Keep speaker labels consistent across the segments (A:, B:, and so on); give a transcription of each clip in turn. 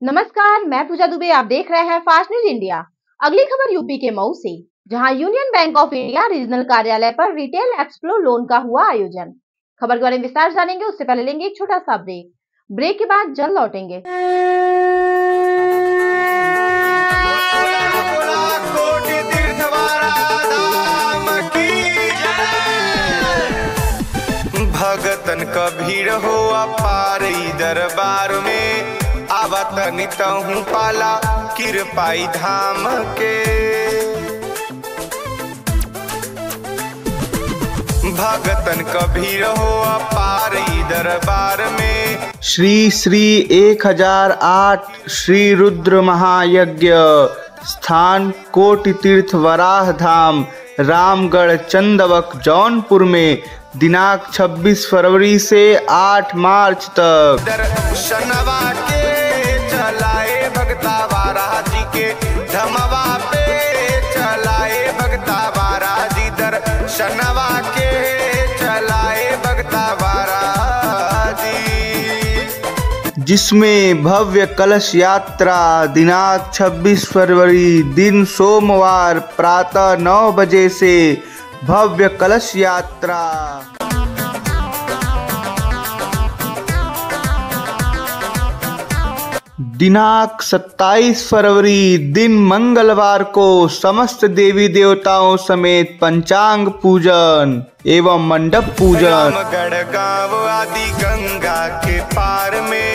A: नमस्कार, मैं पूजा दुबे। आप देख रहे हैं फास्ट न्यूज इंडिया। अगली खबर यूपी के मऊ से, जहां union bank of India regional कार्यालय पर रिटेल एक्सप्लो लोन का हुआ आयोजन। खबर के बारे में विस्तार जानेंगे, उससे पहले लेंगे एक छोटा सा ब्रेक के बाद जल्द लौटेंगे।
B: भगतन का भीड़ हो अपार दरबार में, आवत नितहु पाला कृपाई धाम के। भगतन का भीड़ हो अपार दरबार में।
C: श्री 1008 श्री रुद्र महायज्ञ स्थान कोटि तीर्थ वराह धाम रामगढ़ चंदवक जौनपुर में दिनांक 26 फरवरी से 8 मार्च तक।
B: दर्शनवा के चलाए भगता वारा जी के धमवा पे चलाए भगता वारा जी। दर्शनवा के चलाए भगता वारा जी,
C: जिसमें भव्य कलश यात्रा दिनांक 26 फरवरी दिन सोमवार प्रातः 9 बजे से भव्य कलश यात्रा। दिनांक 27 फरवरी दिन मंगलवार को समस्त देवी देवताओं समेत पंचांग पूजन एवं मंडप पूजन।
B: रामगढ़ गाँव आदि गंगा के पार में,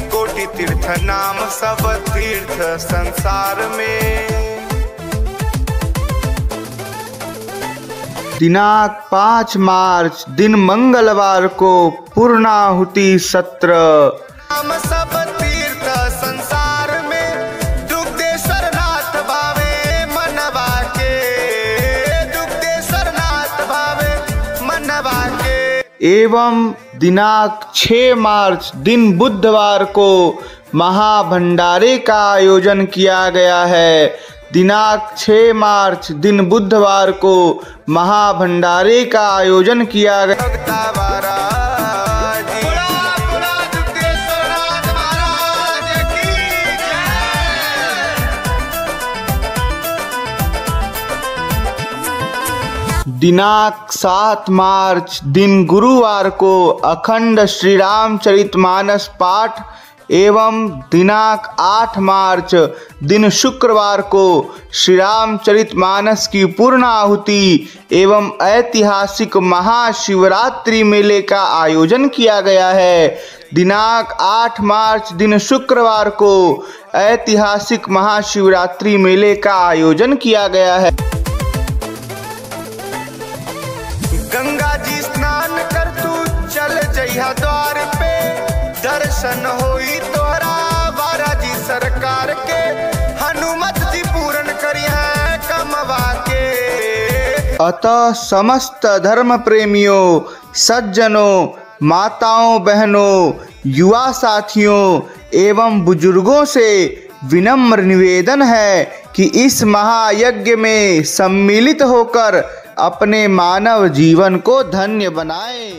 B: कोटि तीर्थ नाम सब तीर्थ संसार में।
C: दिनांक 5 मार्च दिन मंगलवार को पूर्णाहुति सत्र।
B: नाम सब तीर्थ संसार में, दुग्धेश्वर नाथ भावे मनवा के। दुग्धेश्वर नाथ भावे मनवा के।
C: एवं दिनांक 6 मार्च दिन बुधवार को महाभंडारे का आयोजन किया गया है। दिनांक 6 मार्च दिन बुधवार को महाभंडारे का आयोजन किया गया। दिनांक 7 मार्च दिन गुरुवार को अखंड श्री रामचरितमानस पाठ एवं दिनांक 8 मार्च दिन शुक्रवार को श्री रामचरितमानस की पूर्णाहुति एवं ऐतिहासिक महाशिवरात्रि मेले का आयोजन किया गया है। दिनांक 8 मार्च दिन शुक्रवार को ऐतिहासिक महाशिवरात्रि मेले का आयोजन किया गया है।
B: गंगा जी स्नान कर तू चल जइहा द्वार पे, दर्शन होई तोरा वारा जी सरकार के। हनुमत जी पूर्ण करिया कमवा के।
C: अतः समस्त धर्म प्रेमियों, सज्जनों, माताओं, बहनों, युवा साथियों एवं बुजुर्गों से विनम्र निवेदन है कि इस महायज्ञ में सम्मिलित होकर अपने मानव जीवन को धन्य बनाएं।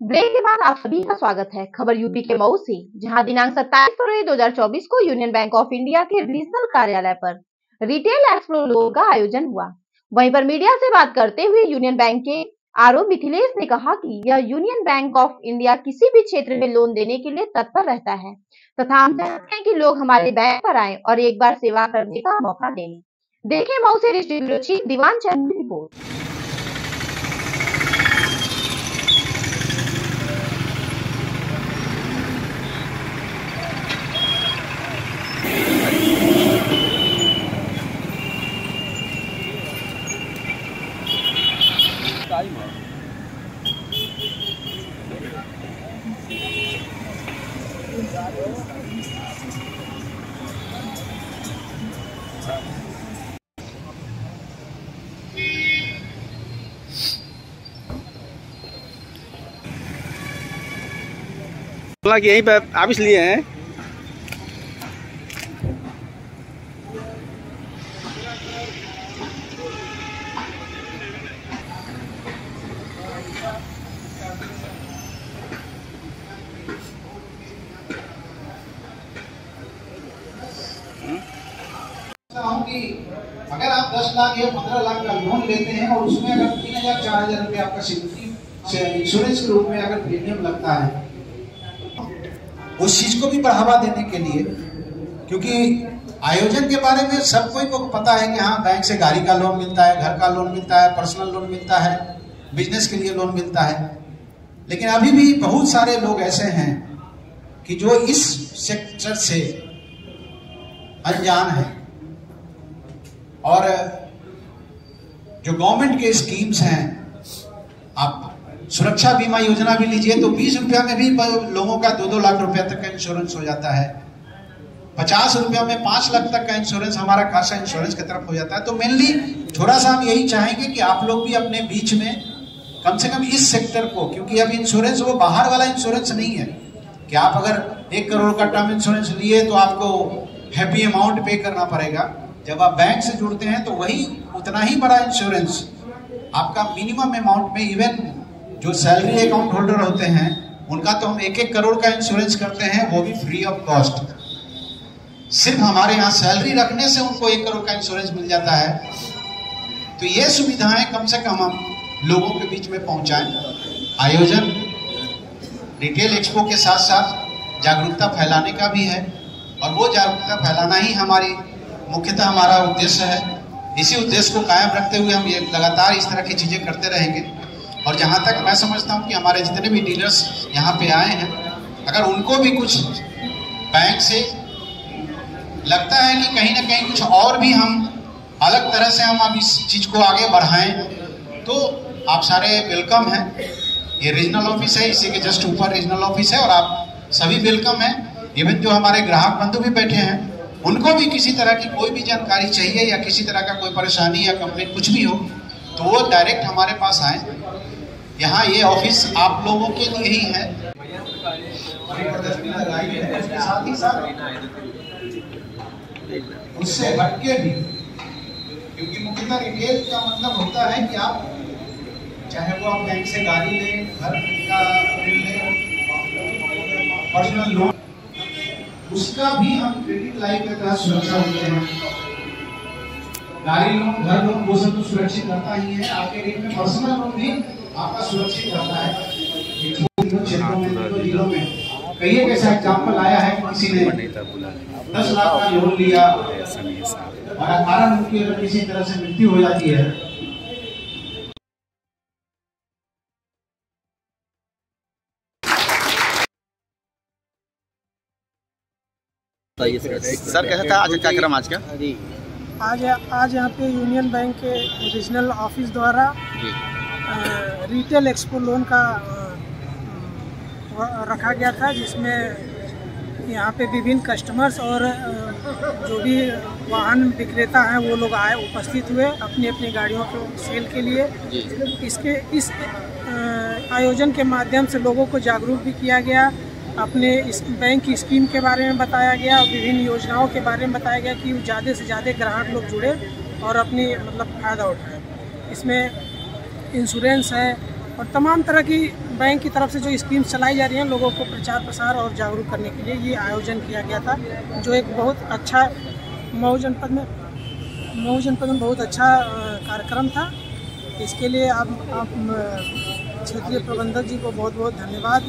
A: ब्रेक के बाद आप सभी का स्वागत है। खबर यूपी के मऊ से, जहां दिनांक 27 फरवरी 2024 को यूनियन बैंक ऑफ इंडिया के रीजनल कार्यालय पर रिटेल एक्सप्लो लोन का आयोजन हुआ। वहीं पर मीडिया से बात करते हुए यूनियन बैंक के आरओ मिथिलेश ने कहा कि यह यूनियन बैंक ऑफ इंडिया किसी भी क्षेत्र में लोन देने के लिए तत्पर रहता है तथा हम चाहते हैं कि लोग हमारे बैंक पर आए और एक बार सेवा करने का मौका दें। देखें मऊ से डिस्ट्रिक्ट चीफ दीवान चंद की रिपोर्ट।
D: कि यहीं पे ऑफिस लिए हैं। कि अगर आप 10 लाख या 15 लाख का लोन लेते हैं और उसमें अगर 3,000 4,000 रुपये आपका इंश्योरेंस के रूप में अगर प्रीमियम लगता है, उस चीज को भी बढ़ावा देने के लिए, क्योंकि आयोजन के बारे में सब कोई को पता है कि हाँ बैंक से गाड़ी का लोन मिलता है, घर का लोन मिलता है, पर्सनल लोन मिलता है, बिजनेस के लिए लोन मिलता है, लेकिन अभी भी बहुत सारे लोग ऐसे हैं कि जो इस सेक्टर से अनजान है और जो गवर्नमेंट के स्कीम्स हैं, आप सुरक्षा बीमा योजना भी लीजिए तो 20 रुपया में भी लोगों का 2-2 लाख रुपया तक का इंश्योरेंस हो जाता है। 50 रुपया में 5 लाख तक का इंश्योरेंस हमारा खासा इंश्योरेंस की तरफ हो जाता है। तो मेनली थोड़ा सा हम यही चाहेंगे कि आप लोग भी अपने बीच में कम से कम इस सेक्टर को, क्योंकि अब इंश्योरेंस वो बाहर वाला इंश्योरेंस नहीं है कि आप अगर 1 करोड़ का टर्म इंश्योरेंस लिए तो आपको हैप्पी अमाउंट पे करना पड़ेगा। जब आप बैंक से जुड़ते हैं तो वही उतना ही बड़ा इंश्योरेंस आपका मिनिमम अमाउंट में, इवन जो सैलरी अकाउंट होल्डर होते हैं उनका तो हम 1-1 करोड़ का इंश्योरेंस करते हैं, वो भी फ्री ऑफ कॉस्ट। सिर्फ हमारे यहाँ सैलरी रखने से उनको 1 करोड़ का इंश्योरेंस मिल जाता है। तो ये सुविधाएं कम से कम हम लोगों के बीच में पहुंचाएं। आयोजन रिटेल एक्सपो के साथ साथ जागरूकता फैलाने का भी है और वो जागरूकता फैलाना ही मुख्यतः हमारा उद्देश्य है। इसी उद्देश्य को कायम रखते हुए हम ये लगातार इस तरह की चीजें करते रहेंगे। और जहाँ तक मैं समझता हूँ कि हमारे जितने भी डीलर्स यहाँ पे आए हैं, अगर उनको भी कुछ बैंक से लगता है कि कहीं ना कहीं कुछ और भी हम अलग तरह से हम अब इस चीज को आगे बढ़ाएं, तो आप सारे वेलकम हैं। ये रीजनल ऑफिस है, इसी के जस्ट ऊपर रीजनल ऑफिस है और आप सभी वेलकम हैं। इवन जो हमारे ग्राहक बंधु भी बैठे हैं, उनको भी किसी तरह की कोई भी जानकारी चाहिए या किसी तरह का कोई परेशानी या कंप्लेंट कुछ भी हो तो वो डायरेक्ट हमारे पास आए। यहाँ ये ऑफिस आप लोगों के लिए ही है। साथ ही साथ उससे हटके भी, क्योंकि मुख्यतः रिटेल का मतलब होता है कि आप चाहे वो आप बैंक से गाड़ी लें, घर का ऋण लें, पर्सनल लोन, उसका भी हम क्रेडिट लाइन के तहत सुरक्षा देते हैं। गाड़ी लोन, घर लोन, वो सब तो सुरक्षित करता ही है। आपके रेट में पर्सनल लोन भी आपका सुरक्षित करता है। क्षेत्रों में कई एक ऐसा एग्जाम्पल आया है कि किसी ने 10 लाख का लोन लिया और 18 दिन की अगर किसी तरह से मृत्यु हो जाती है,
E: सर कैसा था आज का कार्यक्रम आज का?
F: आज यहाँ पे यूनियन बैंक के रीजनल ऑफिस द्वारा रिटेल एक्सपो लोन का रखा गया था, जिसमें यहाँ पे विभिन्न कस्टमर्स और जो भी वाहन विक्रेता हैं वो लोग आए, उपस्थित हुए अपनी अपनी गाड़ियों को सेल के लिए। इस आयोजन के माध्यम से लोगों को जागरूक भी किया गया, अपने इस बैंक की स्कीम के बारे में बताया गया, विभिन्न योजनाओं के बारे में बताया गया कि ज़्यादा से ज़्यादा ग्राहक लोग जुड़े और अपनी फ़ायदा उठाएं। इसमें इंश्योरेंस है और तमाम तरह की बैंक की तरफ से जो स्कीम्स चलाई जा रही हैं, लोगों को प्रचार प्रसार और जागरूक करने के लिए ये आयोजन किया गया था, जो एक बहुत अच्छा मऊ जनपद में बहुत अच्छा कार्यक्रम था। इसके लिए आप क्षेत्रीय प्रबंधक जी को बहुत बहुत धन्यवाद,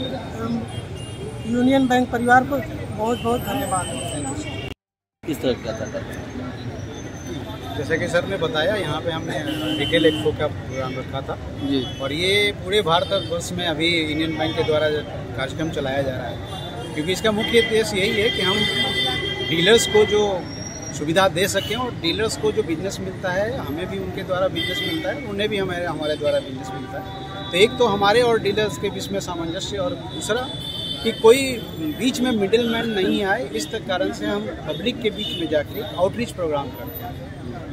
F: यूनियन बैंक परिवार को बहुत बहुत धन्यवाद।
E: इस तरह का था
G: जैसे कि सर ने बताया, यहाँ पे हमने रिटेल एक्सपो का प्रोग्राम रखा था
E: जी,
G: और ये पूरे भारतवर्ष में अभी यूनियन बैंक के द्वारा कार्यक्रम चलाया जा रहा है, क्योंकि इसका मुख्य उद्देश्य यही है कि हम डीलर्स को जो सुविधा दे सकें और डीलर्स को जो बिजनेस मिलता है, हमें भी उनके द्वारा बिजनेस मिलता है, उन्हें भी हमारे द्वारा बिजनेस मिलता है। तो एक तो हमारे और डीलर्स के बीच में सामंजस्य, और दूसरा कि कोई बीच में मिडिल मैन नहीं आए। इस कारण से हम पब्लिक के बीच में जाके आउटरीच प्रोग्राम करते हैं।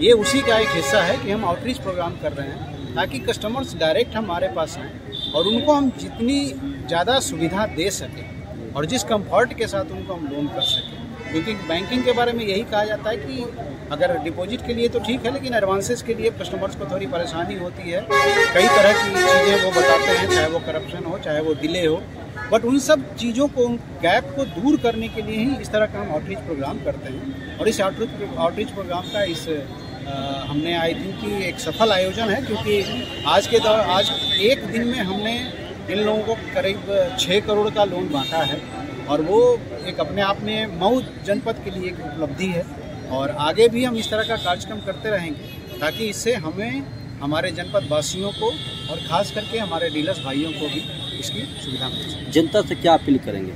G: ये उसी का एक हिस्सा है कि हम आउटरीच प्रोग्राम कर रहे हैं ताकि कस्टमर्स डायरेक्ट हमारे पास आएँ और उनको हम जितनी ज़्यादा सुविधा दे सकें और जिस कंफर्ट के साथ उनको हम लोन कर सकें, क्योंकि बैंकिंग के बारे में यही कहा जाता है कि अगर डिपॉजिट के लिए तो ठीक है, लेकिन एडवांसेस के लिए कस्टमर्स को थोड़ी परेशानी होती है। कई तरह की चीज़ें वो बताते हैं, चाहे वो करप्शन हो, चाहे वो डिले हो, बट उन सब चीज़ों को, उन गैप को दूर करने के लिए ही इस तरह का हम आउटरीच प्रोग्राम करते हैं। और इस आउटरीच प्रोग्राम का हमने आई थिंक कि एक सफल आयोजन है, क्योंकि आज एक दिन में हमने इन लोगों को करीब 6 करोड़ का लोन बांटा है, और वो एक अपने आप में मऊ जनपद के लिए एक उपलब्धि है। और आगे भी हम इस तरह का कार्यक्रम करते रहेंगे, ताकि इससे हमें, हमारे जनपद वासियों को और ख़ास करके हमारे डीलर्स भाइयों को भी इसकी सुविधा मिल सके।
E: जनता से क्या अपील करेंगे?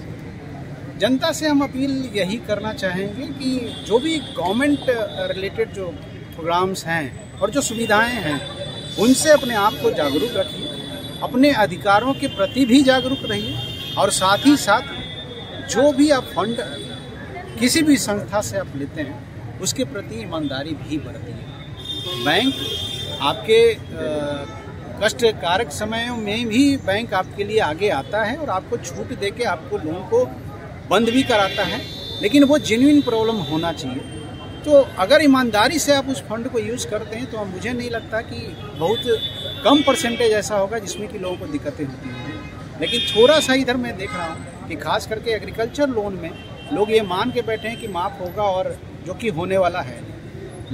G: जनता से हम अपील यही करना चाहेंगे कि जो भी गवर्नमेंट रिलेटेड जो प्रोग्राम्स हैं और जो सुविधाएं हैं, उनसे अपने आप को जागरूक रखिए, अपने अधिकारों के प्रति भी जागरूक रहिए, और साथ ही साथ जो भी आप फंड किसी भी संस्था से आप लेते हैं, उसके प्रति ईमानदारी भी बरतिए। बैंक आपके कष्टकारक समयों में भी बैंक आपके लिए आगे आता है और आपको छूट देके आपको लोन को बंद भी कराता है, लेकिन वो जेन्युइन प्रॉब्लम होना चाहिए। तो अगर ईमानदारी से आप उस फंड को यूज़ करते हैं, तो मुझे नहीं लगता कि बहुत कम परसेंटेज ऐसा होगा जिसमें कि लोगों को दिक्कतें होती होंगी। लेकिन थोड़ा सा इधर मैं देख रहा हूँ कि खास करके एग्रीकल्चर लोन में लोग ये मान के बैठे हैं कि माफ़ होगा, और जो कि होने वाला है।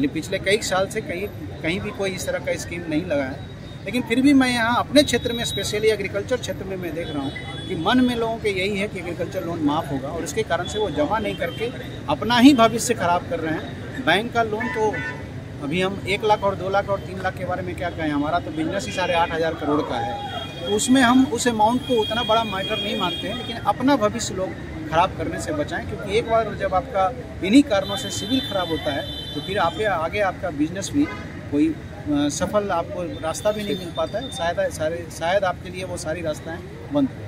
G: पिछले कई साल से कहीं भी कोई इस तरह का स्कीम नहीं लगा है, लेकिन फिर भी मैं यहाँ अपने क्षेत्र में, स्पेशली एग्रीकल्चर क्षेत्र में मैं देख रहा हूँ कि मन में लोगों के यही है कि एग्रीकल्चर लोन माफ़ होगा, और इसके कारण से वो जमा नहीं करके अपना ही भविष्य खराब कर रहे हैं। बैंक का लोन तो अभी हम 1 लाख और 2 लाख और 3 लाख के बारे में क्या कहें, हमारा तो बिजनेस ही 8,500 करोड़ का है, तो उसमें हम उस अमाउंट को उतना बड़ा मैटर नहीं मानते हैं। लेकिन अपना भविष्य लोग खराब करने से बचाएं, क्योंकि एक बार जब आपका इन्हीं कारणों से सिविल खराब होता है, तो फिर आगे आपका बिजनेस भी कोई सफल आपको रास्ता भी नहीं मिल पाता है। शायद आपके लिए वो सारी रास्ताएं बंद हो।